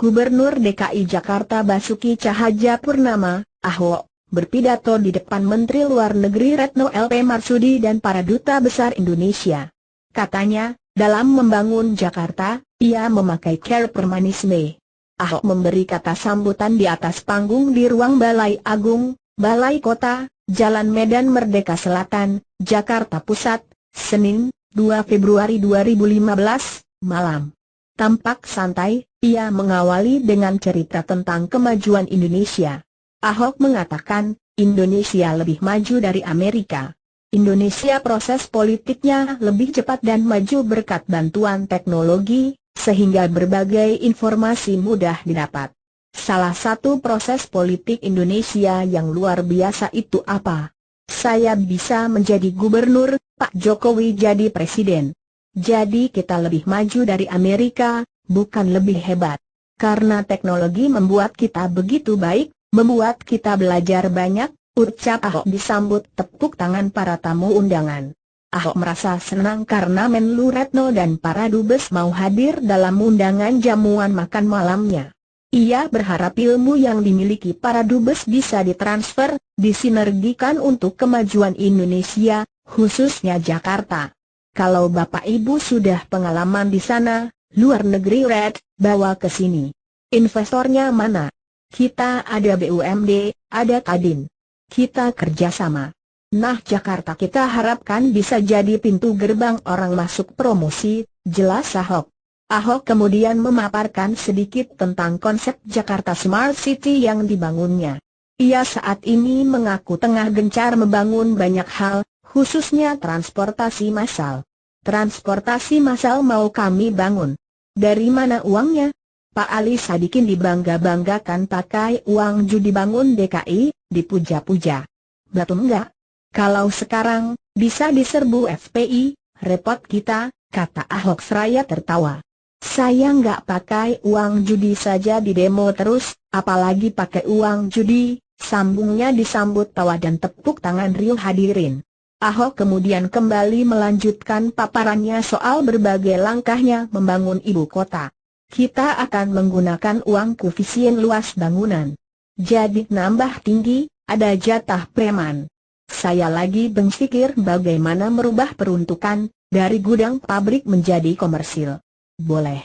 Gubernur DKI Jakarta Basuki Cahayapurnama, Ahok, berpidato di depan Menteri Luar Negeri Retno LP Marsudi dan para duta besar Indonesia. Katanya, dalam membangun Jakarta, ia memakai cara premanisme. Ahok memberi kata sambutan di atas panggung di ruang Balai Agung, Balai Kota, Jalan Medan Merdeka Selatan, Jakarta Pusat, Senin, 2 Februari 2015, malam. Tampak santai, ia mengawali dengan cerita tentang kemajuan Indonesia. Ahok mengatakan, Indonesia lebih maju dari Amerika. Indonesia proses politiknya lebih cepat dan maju berkat bantuan teknologi, sehingga berbagai informasi mudah didapat. Salah satu proses politik Indonesia yang luar biasa itu apa? Saya bisa menjadi gubernur, Pak Jokowi jadi presiden. Jadi kita lebih maju dari Amerika, bukan lebih hebat. Karena teknologi membuat kita begitu baik, membuat kita belajar banyak, ucap Ahok disambut tepuk tangan para tamu undangan. Ahok merasa senang karena Menlu Retno dan para dubes mau hadir dalam undangan jamuan makan malamnya. Ia berharap ilmu yang dimiliki para dubes bisa ditransfer, disinergikan untuk kemajuan Indonesia, khususnya Jakarta. Kalau Bapak Ibu sudah pengalaman di sana, luar negeri Red, bawa ke sini. Investornya mana? Kita ada BUMD, ada Kadin. Kita kerjasama. Nah, Jakarta kita harapkan bisa jadi pintu gerbang orang masuk promosi, jelas Ahok. Ahok kemudian memaparkan sedikit tentang konsep Jakarta Smart City yang dibangunnya. Ia saat ini mengaku tengah gencar membangun banyak hal, khususnya transportasi massal. Transportasi massal mau kami bangun. Dari mana uangnya? Pak Ali Sadikin dibangga-banggakan pakai uang judi bangun DKI, dipuja-puja. Betul enggak? Kalau sekarang, bisa diserbu FPI, repot kita, kata Ahok seraya tertawa. Saya enggak pakai uang judi saja di demo terus, apalagi pakai uang judi, sambungnya disambut tawa dan tepuk tangan riuh hadirin. Ahok kemudian kembali melanjutkan paparannya soal berbagai langkahnya membangun ibu kota. Kita akan menggunakan uang koefisien luas bangunan. Jadi nambah tinggi, ada jatah preman. Saya lagi berpikir bagaimana merubah peruntukan, dari gudang pabrik menjadi komersil. Boleh.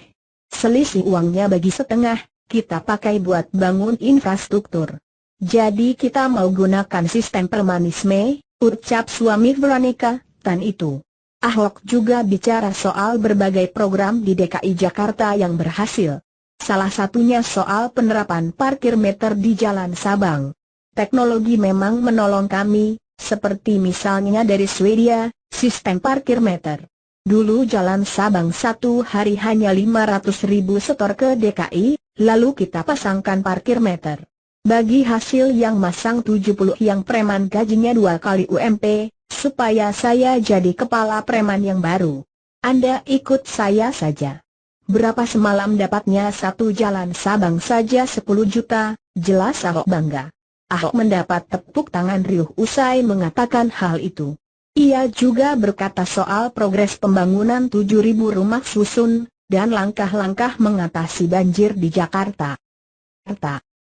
Selisih uangnya bagi setengah, kita pakai buat bangun infrastruktur. Jadi kita mau gunakan sistem premanisme, ucap suami Veronica, Tan itu. Ahok juga bicara soal berbagai program di DKI Jakarta yang berhasil. Salah satunya soal penerapan parkir meter di Jalan Sabang. Teknologi memang menolong kami, seperti misalnya dari Swedia, sistem parkir meter. Dulu Jalan Sabang satu hari hanya 500.000 setor ke DKI, lalu kita pasangkan parkir meter. Bagi hasil yang masang 70 yang preman gajinya 2 kali UMP, supaya saya jadi kepala preman yang baru. Anda ikut saya saja. Berapa semalam dapatnya satu Jalan Sabang saja 10 juta, jelas Ahok bangga. Ahok mendapat tepuk tangan riuh usai mengatakan hal itu. Ia juga berkata soal progres pembangunan 7.000 rumah susun, dan langkah-langkah mengatasi banjir di Jakarta.